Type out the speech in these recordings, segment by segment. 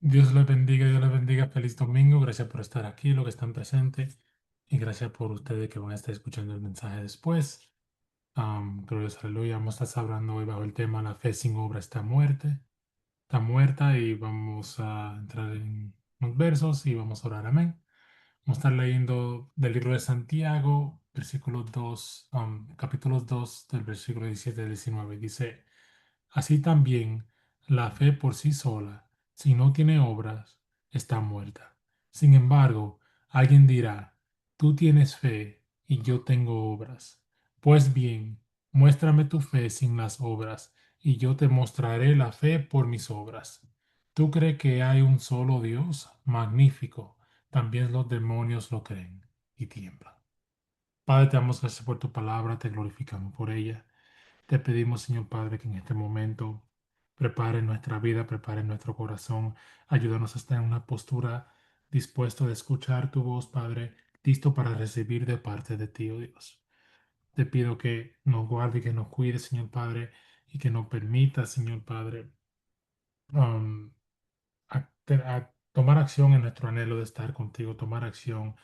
Dios les bendiga, feliz domingo. Gracias por estar aquí, los que están presentes, y gracias por ustedes que van a estar escuchando el mensaje después. Gloria aleluya. Vamos a estar hablando hoy bajo el tema La fe sin obra está muerta, y vamos a entrar en los versos y vamos a orar. Amén. Vamos a estar leyendo del libro de Santiago, versículos 2, capítulos 2, del versículo 17 al 19. Dice: Así también, la fe por sí sola, si no tiene obras, está muerta. Sin embargo, alguien dirá: Tú tienes fe y yo tengo obras. Pues bien, muéstrame tu fe sin las obras, y yo te mostraré la fe por mis obras. ¿Tú crees que hay un solo Dios? Magnífico. También los demonios lo creen y tiemblan. Padre, te damos gracias por tu palabra, te glorificamos por ella. Te pedimos, Señor Padre, que en este momento prepare nuestra vida, prepare nuestro corazón. Ayúdanos a estar en una postura dispuesto a escuchar tu voz, Padre, listo para recibir de parte de ti, oh Dios. Te pido que nos guarde y que nos cuide, Señor Padre, y que nos permita, Señor Padre, um, a tomar acción en nuestro anhelo de estar contigo, tomar acción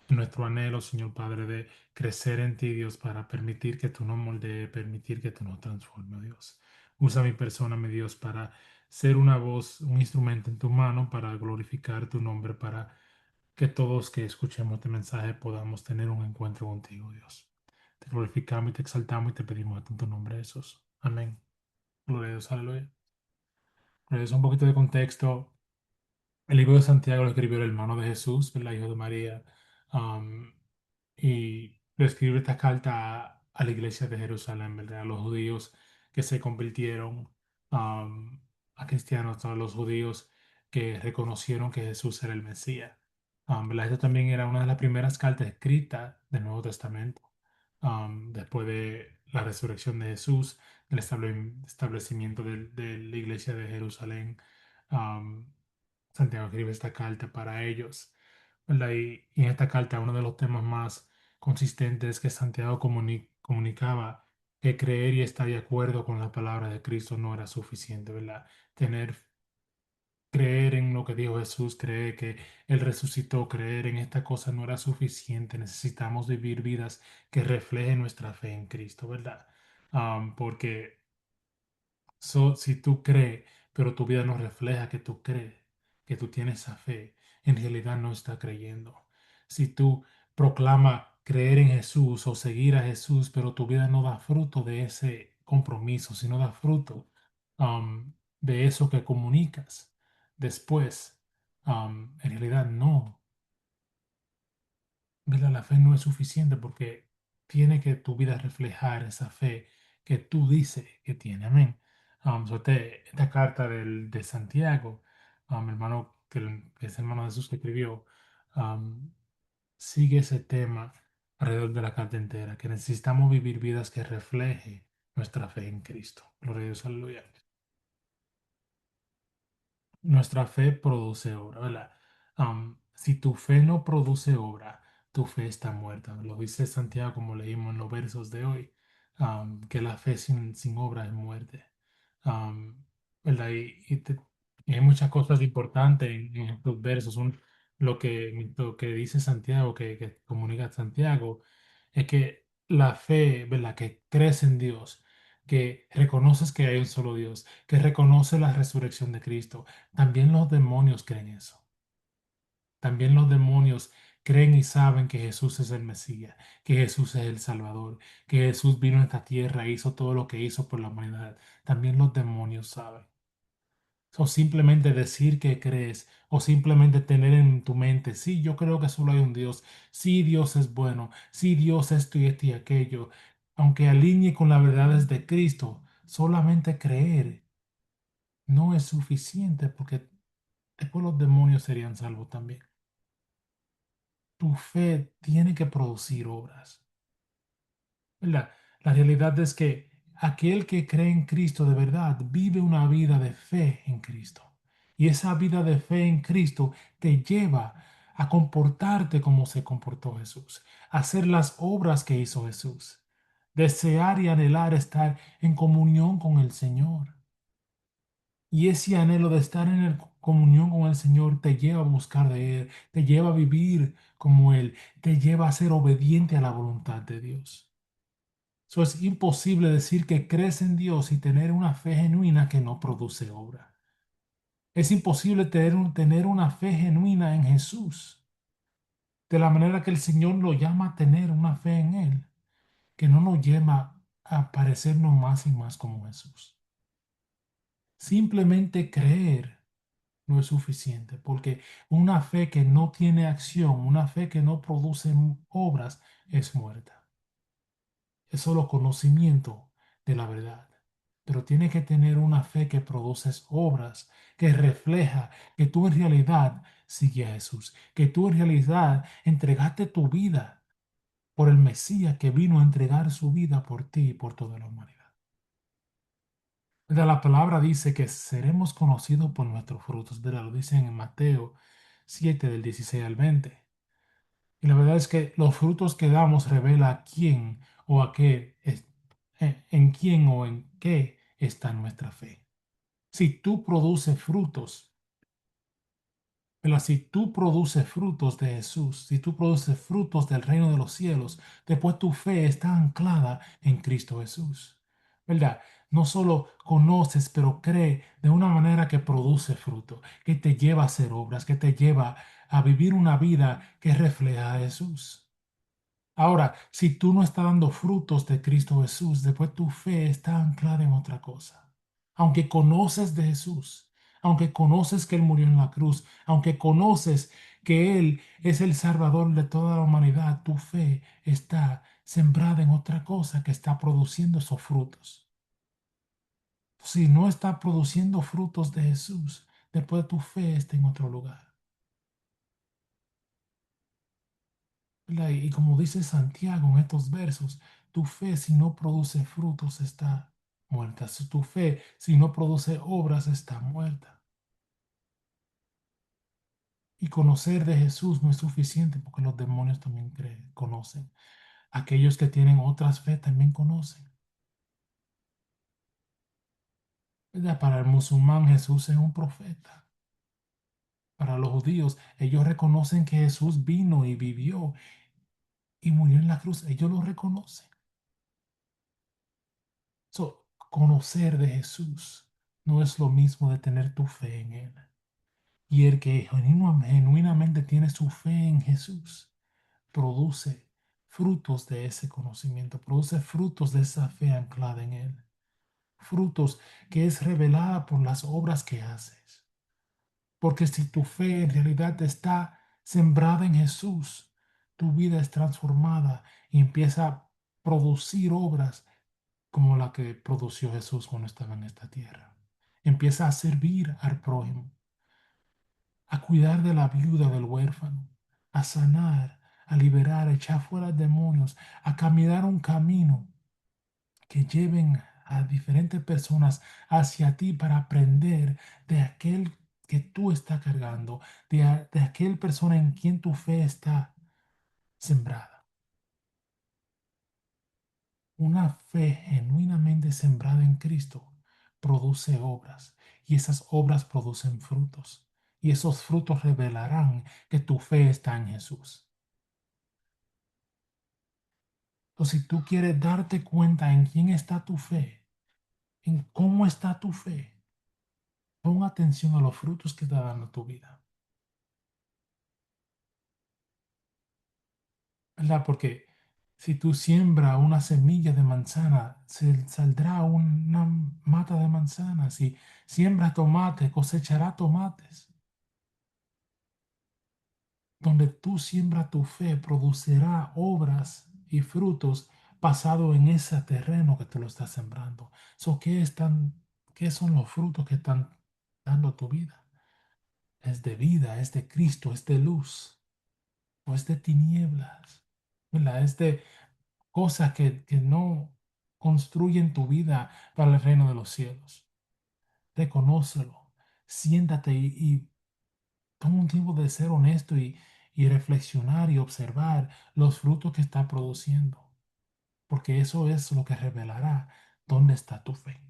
en nuestro anhelo, Señor Padre, de crecer en ti, Dios, para permitir que tú nos moldees, permitir que tú nos transformes, Dios. Usa mi persona, mi Dios, para ser una voz, un instrumento en tu mano, para glorificar tu nombre, para que todos que escuchemos este mensaje podamos tener un encuentro contigo, Dios. Te glorificamos y te exaltamos y te pedimos en tu nombre, Jesús. Amén. Gloria a Dios, aleluya. Gloria a Dios. Un poquito de contexto. El libro de Santiago lo escribió el hermano de Jesús, el hijo de María, um, y le escribe esta carta a la iglesia de Jerusalén, ¿verdad? A los judíos que se convirtieron a cristianos, a los judíos que reconocieron que Jesús era el Mesías. ¿Verdad? Esta también era una de las primeras cartas escritas del Nuevo Testamento, después de la resurrección de Jesús, del establecimiento de la iglesia de Jerusalén. um, Santiago escribe esta carta para ellos, ¿verdad? Y en esta carta uno de los temas más consistentes es que Santiago comunicaba que creer y estar de acuerdo con la palabra de Cristo no era suficiente, ¿verdad? Tener, creer en lo que dijo Jesús, creer que Él resucitó, creer en esta cosa no era suficiente. Necesitamos vivir vidas que reflejen nuestra fe en Cristo, ¿verdad? Porque si tú crees, pero tu vida no refleja que tú crees, que tú tienes esa fe, en realidad no está creyendo. Si tú proclamas creer en Jesús o seguir a Jesús, pero tu vida no da fruto de ese compromiso, sino da fruto de eso que comunicas después, en realidad no. ¿Verdad? La fe no es suficiente porque tiene que tu vida reflejar esa fe que tú dices que tiene. Amén. Esta carta de Santiago, hermano, que es hermano de Jesús que escribió, um, sigue ese tema alrededor de la carta entera, que necesitamos vivir vidas que refleje nuestra fe en Cristo. Gloria a Dios, aleluya. Nuestra fe produce obra, ¿verdad? Si tu fe no produce obra, tu fe está muerta. Lo dice Santiago, como leímos en los versos de hoy, que la fe sin obra es muerte. Am, ¿Verdad? Y hay muchas cosas importantes en estos versos. Lo que dice Santiago, que comunica Santiago, es que la fe, ¿verdad? Que crees en Dios, que reconoces que hay un solo Dios, que reconoce la resurrección de Cristo. También los demonios creen eso. También los demonios creen y saben que Jesús es el Mesías, que Jesús es el Salvador, que Jesús vino a esta tierra e hizo todo lo que hizo por la humanidad. También los demonios saben. O simplemente decir que crees, o simplemente tener en tu mente: sí, yo creo que solo hay un Dios, sí, Dios es bueno, sí, Dios esto y esto y aquello, aunque alinee con las verdades de Cristo. Solamente creer no es suficiente, porque después los demonios serían salvos también. Tu fe tiene que producir obras, ¿verdad? La realidad es que aquel que cree en Cristo de verdad vive una vida de fe en Cristo. Y esa vida de fe en Cristo te lleva a comportarte como se comportó Jesús, a hacer las obras que hizo Jesús, desear y anhelar estar en comunión con el Señor. Y ese anhelo de estar en comunión con el Señor te lleva a buscar de Él, te lleva a vivir como Él, te lleva a ser obediente a la voluntad de Dios. Eso es imposible decir que crees en Dios y tener una fe genuina que no produce obra. Es imposible tener una fe genuina en Jesús, de la manera que el Señor lo llama a tener una fe en Él, que no nos lleva a parecernos más y más como Jesús. Simplemente creer no es suficiente, porque una fe que no tiene acción, una fe que no produce obras, es muerta. Es solo conocimiento de la verdad. Pero tiene que tener una fe que produce obras, que refleja que tú en realidad sigues a Jesús, que tú en realidad entregaste tu vida por el Mesías que vino a entregar su vida por ti y por toda la humanidad. ¿Verdad? La palabra dice que seremos conocidos por nuestros frutos, ¿verdad? Lo dicen en Mateo 7 del 16 al 20. Y la verdad es que los frutos que damos revela quién o a qué, en quién o en qué está nuestra fe. Si tú produces frutos, pero si tú produces frutos de Jesús, si tú produces frutos del reino de los cielos, después tu fe está anclada en Cristo Jesús. ¿Verdad? No solo conoces, pero cree de una manera que produce fruto, que te lleva a hacer obras, que te lleva a vivir una vida que refleja a Jesús. Ahora, si tú no estás dando frutos de Cristo Jesús, después tu fe está anclada en otra cosa. Aunque conoces de Jesús, aunque conoces que Él murió en la cruz, aunque conoces que Él es el Salvador de toda la humanidad, tu fe está sembrada en otra cosa que está produciendo esos frutos. Si no está produciendo frutos de Jesús, después tu fe está en otro lugar. ¿Verdad? Y como dice Santiago en estos versos, tu fe si no produce frutos está muerta. Tu fe si no produce obras está muerta. Y conocer de Jesús no es suficiente porque los demonios también conocen. Aquellos que tienen otras fe también conocen. ¿Verdad? Para el musulmán Jesús es un profeta. Para los judíos ellos reconocen que Jesús vino y vivió y murió en la cruz. Ellos lo reconocen. Conocer de Jesús no es lo mismo de tener tu fe en Él. Y el que genuinamente tiene su fe en Jesús produce frutos de ese conocimiento, produce frutos de esa fe anclada en Él. Frutos que es revelada por las obras que haces. Porque si tu fe en realidad está sembrada en Jesús, tu vida es transformada y empieza a producir obras como la que produció Jesús cuando estaba en esta tierra. Empieza a servir al prójimo, a cuidar de la viuda, del huérfano, a sanar, a liberar, a echar fuera demonios, a caminar un camino que lleven a diferentes personas hacia ti para aprender de aquel que tú estás cargando, de aquel persona en quien tu fe está sembrada. Una fe genuinamente sembrada en Cristo produce obras y esas obras producen frutos y esos frutos revelarán que tu fe está en Jesús. Entonces, si tú quieres darte cuenta en quién está tu fe, en cómo está tu fe, pon atención a los frutos que está dando tu vida. ¿Verdad? Porque si tú siembras una semilla de manzana, se saldrá una mata de manzana. Si siembras tomate, cosechará tomates. Donde tú siembras tu fe, producirá obras y frutos basados en ese terreno que tú lo estás sembrando. ¿Qué son los frutos que están dando tu vida? Es de vida, es de Cristo, es de luz, o es de tinieblas, ¿verdad? Es de cosas que no construyen tu vida para el reino de los cielos. Reconócelo, siéntate y toma un tiempo de ser honesto y reflexionar y observar los frutos que está produciendo, porque eso es lo que revelará dónde está tu fe.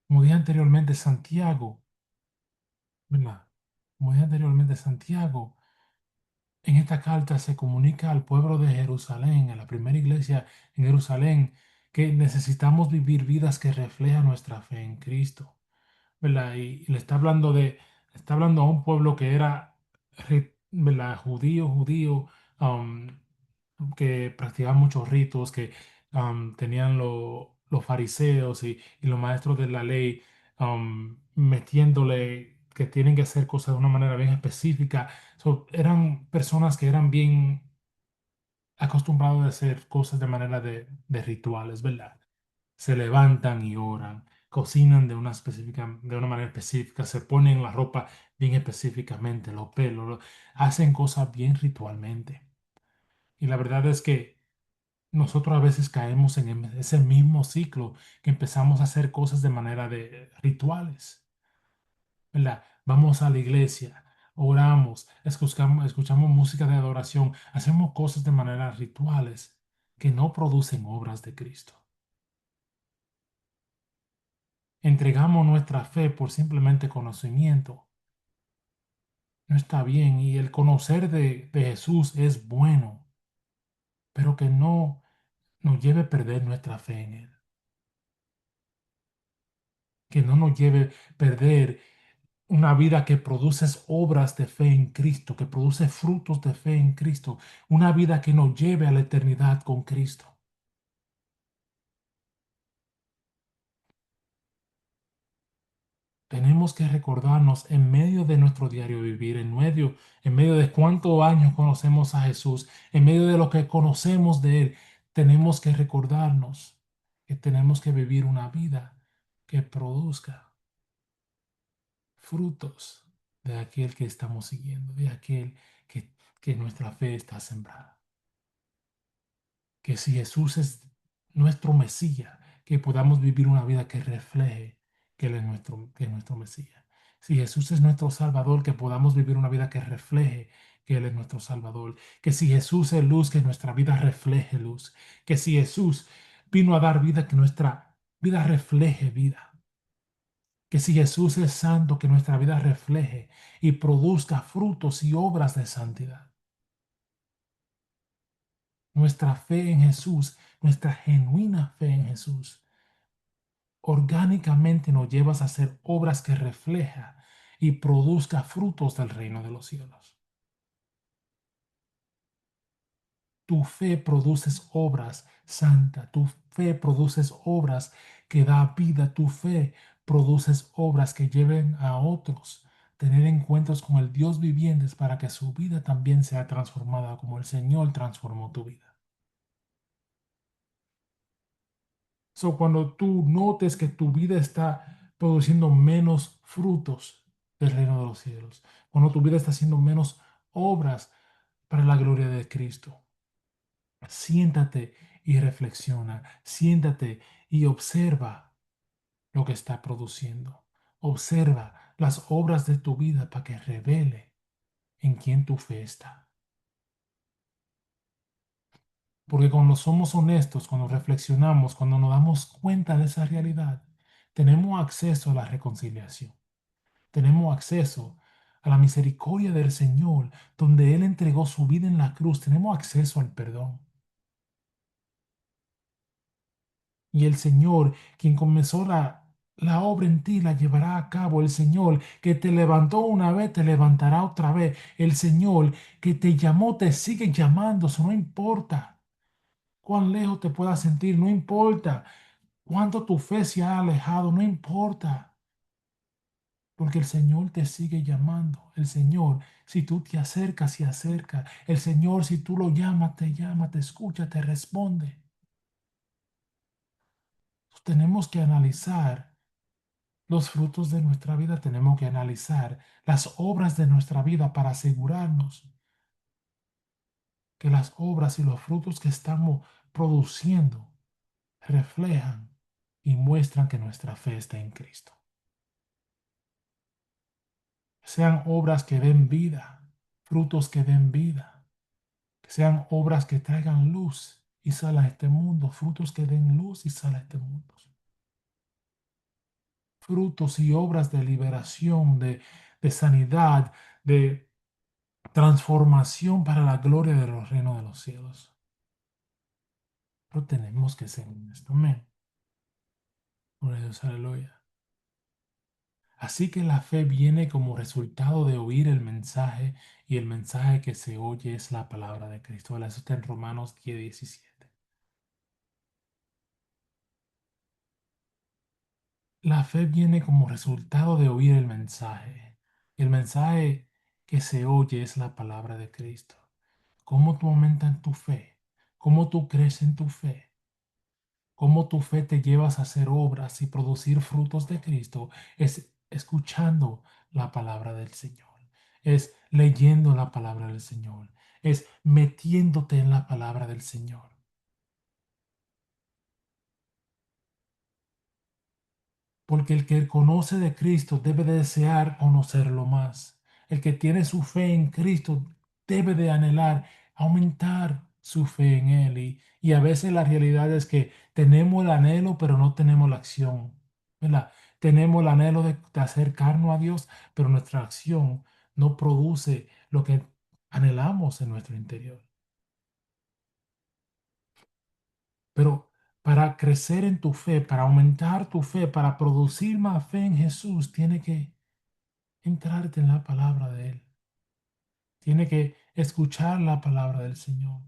Como dije anteriormente, Santiago, ¿verdad? Como dije anteriormente, Santiago en esta carta se comunica al pueblo de Jerusalén, a la primera iglesia en Jerusalén, que necesitamos vivir vidas que reflejan nuestra fe en Cristo, ¿verdad? Y le está hablando a un pueblo que era, ¿verdad? Judío, um, que practicaban muchos ritos, que tenían los fariseos y los maestros de la ley metiéndole que tienen que hacer cosas de una manera bien específica. Eran personas que eran bien acostumbrados a hacer cosas de manera de rituales, ¿verdad? Se levantan y oran, cocinan de una manera específica, se ponen la ropa bien específicamente, los pelos, hacen cosas bien ritualmente. Y la verdad es que nosotros a veces caemos en ese mismo ciclo que empezamos a hacer cosas de manera de rituales, ¿verdad? Vamos a la iglesia, oramos, escuchamos música de adoración, hacemos cosas de manera rituales que no producen obras de Cristo. Entregamos nuestra fe por simplemente conocimiento. No está bien y el conocer de Jesús es bueno, pero que no nos lleve a perder nuestra fe en Él, que no nos lleve a perder una vida que produce obras de fe en Cristo, que produce frutos de fe en Cristo, una vida que nos lleve a la eternidad con Cristo. Tenemos que recordarnos en medio de nuestro diario vivir, en medio de cuántos años conocemos a Jesús, en medio de lo que conocemos de Él, tenemos que recordarnos que tenemos que vivir una vida que produzca frutos de aquel que estamos siguiendo, de aquel que nuestra fe está sembrada. Que si Jesús es nuestro Mesías, que podamos vivir una vida que refleje que Él es que es nuestro Mesías. Si Jesús es nuestro Salvador, que podamos vivir una vida que refleje que Él es nuestro Salvador. Que si Jesús es luz, que nuestra vida refleje luz. Que si Jesús vino a dar vida, que nuestra vida refleje vida. Que si Jesús es santo, que nuestra vida refleje y produzca frutos y obras de santidad. Nuestra fe en Jesús, nuestra genuina fe en Jesús, orgánicamente nos llevas a hacer obras que refleja y produzca frutos del reino de los cielos. Tu fe produces obras santas, tu fe produces obras que da vida, tu fe produces obras que lleven a otros tener encuentros con el Dios viviente para que su vida también sea transformada como el Señor transformó tu vida. Cuando tú notes que tu vida está produciendo menos frutos del reino de los cielos, cuando tu vida está haciendo menos obras para la gloria de Cristo, siéntate y reflexiona, siéntate y observa lo que está produciendo. Observa las obras de tu vida para que revele en quién tu fe está. Porque cuando somos honestos, cuando reflexionamos, cuando nos damos cuenta de esa realidad, tenemos acceso a la reconciliación. Tenemos acceso a la misericordia del Señor, donde Él entregó su vida en la cruz. Tenemos acceso al perdón. Y el Señor, quien comenzó la obra en ti, la llevará a cabo. El Señor que te levantó una vez, te levantará otra vez. El Señor que te llamó, te sigue llamando. Eso no importa cuán lejos te puedas sentir, no importa cuánto tu fe se ha alejado, no importa. Porque el Señor te sigue llamando. El Señor, si tú te acercas, se acerca. El Señor, si tú lo llama, te escucha, te responde. Tenemos que analizar los frutos de nuestra vida. Tenemos que analizar las obras de nuestra vida para asegurarnos que las obras y los frutos que estamos produciendo reflejan y muestran que nuestra fe está en Cristo. Sean obras que den vida, frutos que den vida. Que sean obras que traigan luz y sal a este mundo, frutos que den luz y sal a este mundo. frutos y obras de liberación, de sanidad, de transformación para la gloria de los reinos de los cielos. Pero tenemos que ser en esto. Amén. Gloria a Dios, aleluya. Así que la fe viene como resultado de oír el mensaje y el mensaje que se oye es la palabra de Cristo. ¿Verdad? Eso está en Romanos 10:17. La fe viene como resultado de oír el mensaje. El mensaje que se oye es la palabra de Cristo. ¿Cómo tú aumentas tu fe? ¿Cómo tú creces en tu fe? ¿Cómo tu fe te llevas a hacer obras y producir frutos de Cristo? Es escuchando la palabra del Señor. Es leyendo la palabra del Señor. Es metiéndote en la palabra del Señor. Porque el que conoce de Cristo debe de desear conocerlo más. El que tiene su fe en Cristo debe de anhelar aumentar su fe en Él. Y a veces la realidad es que tenemos el anhelo, pero no tenemos la acción. ¿Verdad? Tenemos el anhelo de acercarnos a Dios, pero nuestra acción no produce lo que anhelamos en nuestro interior. Pero para crecer en tu fe, para aumentar tu fe, para producir más fe en Jesús, tiene que entrarte en la palabra de Él. Tiene que escuchar la palabra del Señor.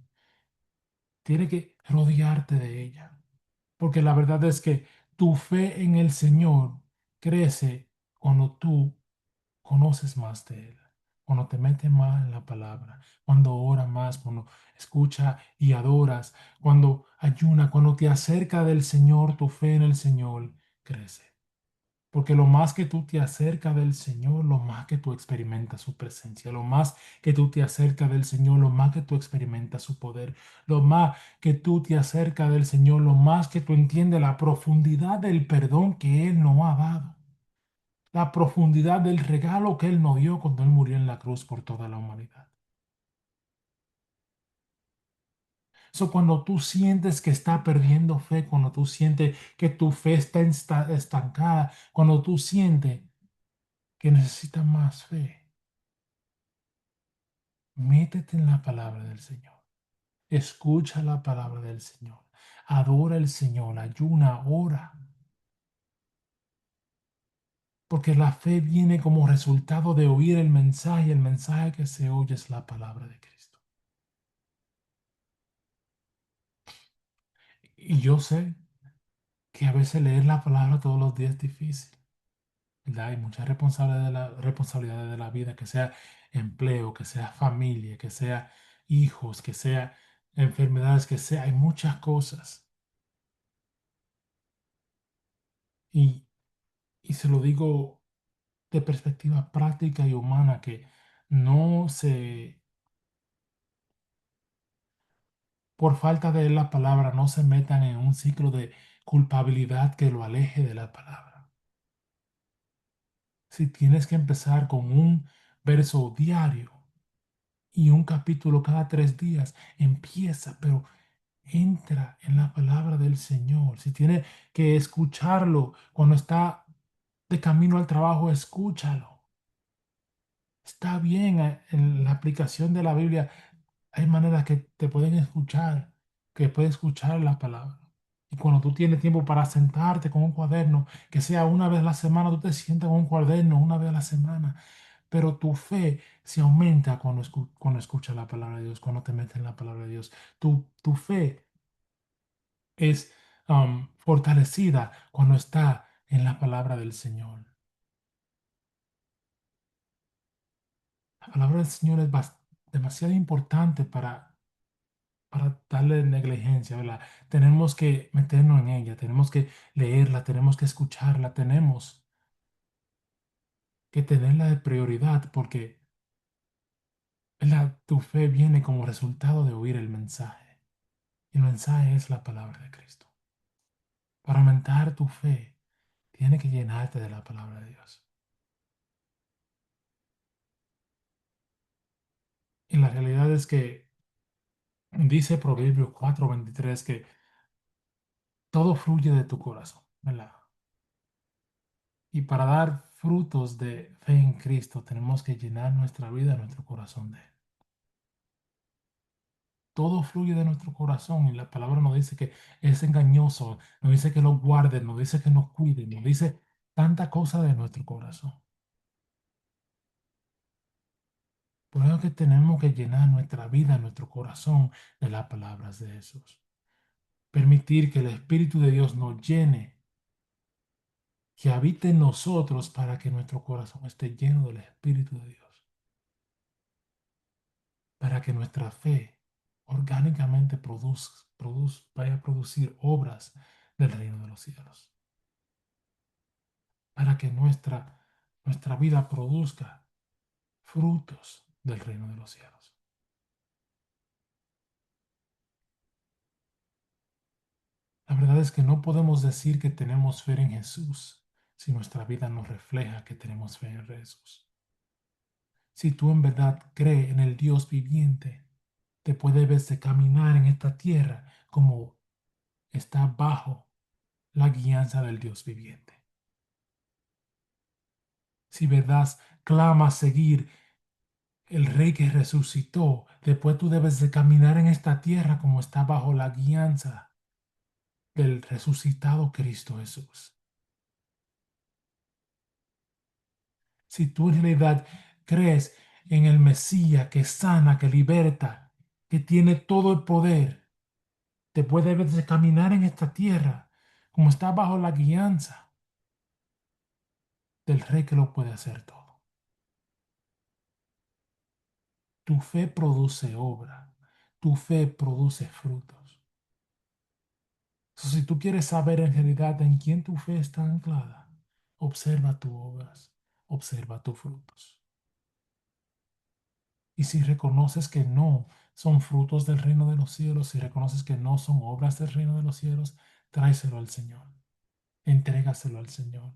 Tiene que rodearte de ella. Porque la verdad es que tu fe en el Señor crece cuando tú conoces más de Él. Cuando te metes más en la palabra, cuando oras más, cuando escuchas y adoras, cuando ayuna, cuando te acerca del Señor, tu fe en el Señor crece. Porque lo más que tú te acercas del Señor, lo más que tú experimentas su presencia. Lo más que tú te acercas del Señor, lo más que tú experimentas su poder. Lo más que tú te acercas del Señor, lo más que tú entiendes la profundidad del perdón que Él nos ha dado. La profundidad del regalo que Él nos dio cuando Él murió en la cruz por toda la humanidad. Eso cuando tú sientes que está perdiendo fe, cuando tú sientes que tu fe está estancada, cuando tú sientes que necesitas más fe. Métete en la palabra del Señor. Escucha la palabra del Señor. Adora al Señor. Ayuna, ora. Porque la fe viene como resultado de oír el mensaje. El mensaje que se oye es la palabra de Cristo. Y yo sé que a veces leer la palabra todos los días es difícil. ¿Verdad? Hay muchas responsabilidades de la vida, que sea empleo, que sea familia, que sea hijos, que sea enfermedades, que sea, hay muchas cosas. Y, y se lo digo de perspectiva práctica y humana, que no se, por falta de la palabra, no se metan en un ciclo de culpabilidad que lo aleje de la palabra. Si tienes que empezar con un verso diario y un capítulo cada 3 días, empieza, pero entra en la palabra del Señor. Si tiene que escucharlo cuando está de camino al trabajo, escúchalo. Está bien en la aplicación de la Biblia. Hay maneras que te pueden escuchar, que puedes escuchar la palabra. Y cuando tú tienes tiempo para sentarte con un cuaderno, que sea una vez a la semana, tú te sientas con un cuaderno una vez a la semana. Pero tu fe se aumenta cuando escuchas la palabra de Dios, cuando te metes en la palabra de Dios. Tu fe es fortalecida cuando está en la palabra del Señor. La palabra del Señor es demasiado importante para darle negligencia, ¿verdad? Tenemos que meternos en ella, tenemos que leerla, tenemos que escucharla, tenemos que tenerla de prioridad porque, ¿verdad? Tu fe viene como resultado de oír el mensaje. Y el mensaje es la palabra de Cristo. Para aumentar tu fe, tiene que llenarte de la palabra de Dios. Y la realidad es que dice Proverbios 4:23 que todo fluye de tu corazón, ¿verdad? Y para dar frutos de fe en Cristo, tenemos que llenar nuestra vida, nuestro corazón de Él. Todo fluye de nuestro corazón y la palabra nos dice que es engañoso, nos dice que lo guarden, nos dice que nos cuiden, nos dice tanta cosa de nuestro corazón. Por eso que tenemos que llenar nuestra vida, nuestro corazón de las palabras de Jesús. Permitir que el Espíritu de Dios nos llene, que habite en nosotros para que nuestro corazón esté lleno del Espíritu de Dios. Para que nuestra fe orgánicamente vaya a producir obras del reino de los cielos. Para que nuestra vida produzca frutos del reino de los cielos. La verdad es que no podemos decir que tenemos fe en Jesús si nuestra vida no refleja que tenemos fe en Jesús. Si tú en verdad crees en el Dios viviente, te puedes de caminar en esta tierra como está bajo la guianza del Dios viviente. Si verdad clamas seguir el Rey que resucitó, después tú debes de caminar en esta tierra como está bajo la guianza del resucitado Cristo Jesús. Si tú en realidad crees en el Mesías que sana, que liberta, que tiene todo el poder, te debes de caminar en esta tierra como está bajo la guianza del Rey que lo puede hacer todo. Tu fe produce obra, tu fe produce frutos. Si tú quieres saber en realidad en quién tu fe está anclada, observa tus obras, observa tus frutos. Y si reconoces que no son frutos del reino de los cielos, si reconoces que no son obras del reino de los cielos, tráeselo al Señor, entrégaselo al Señor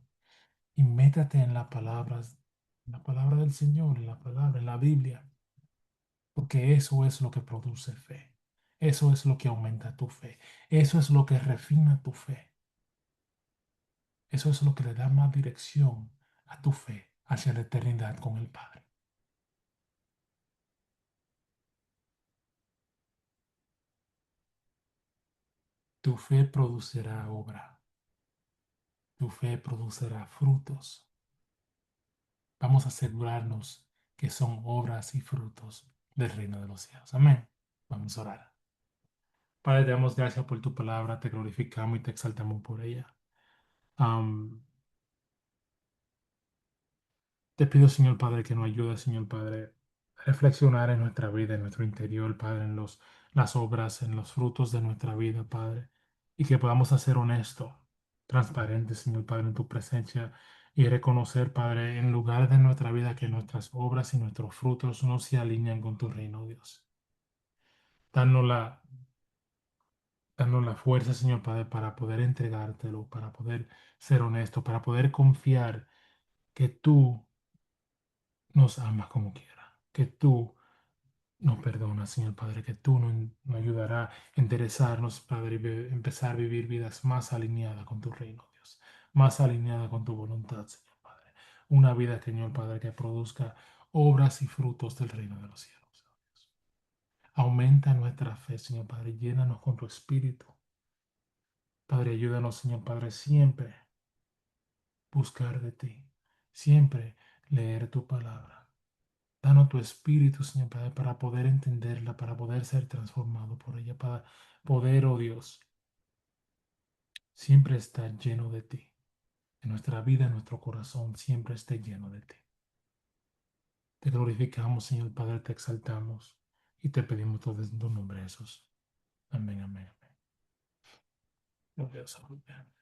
y métate en la palabra del Señor, en la palabra, en la Biblia, porque eso es lo que produce fe. Eso es lo que aumenta tu fe. Eso es lo que refina tu fe. Eso es lo que le da más dirección a tu fe hacia la eternidad con el Padre. Tu fe producirá obra. Tu fe producirá frutos. Vamos a asegurarnos que son obras y frutos del reino de los cielos. Amén. Vamos a orar. Padre, te damos gracias por tu palabra, te glorificamos y te exaltamos por ella. Am, Te pido, Señor Padre, que nos ayude, Señor Padre, a reflexionar en nuestra vida, en nuestro interior, Padre, en las obras, en los frutos de nuestra vida, Padre, y que podamos ser honestos, transparentes, Señor Padre, en tu presencia y reconocer, Padre, en lugar de nuestra vida que nuestras obras y nuestros frutos no se alinean con tu reino, Dios. Danos danos la fuerza, Señor Padre, para poder entregártelo, para poder ser honesto, para poder confiar que tú nos amas como quiera, que tú nos perdonas, Señor Padre, que tú nos ayudarás a enderezarnos, Padre, y empezar a vivir vidas más alineadas con tu reino, Dios, más alineadas con tu voluntad, Señor Padre. Una vida, Señor Padre, que produzca obras y frutos del reino de los cielos. Dios. Aumenta nuestra fe, Señor Padre, llénanos con tu espíritu. Padre, ayúdanos, Señor Padre, siempre buscar de ti, siempre leer tu palabra. Danos tu espíritu, Señor Padre, para poder entenderla, para poder ser transformado por ella, para poder, oh Dios, siempre estar lleno de ti. En nuestra vida, en nuestro corazón, siempre esté lleno de ti. Te glorificamos, Señor Padre, te exaltamos y te pedimos todo en tu nombre, Jesús. Amén, amén, amén. Gloria a Dios.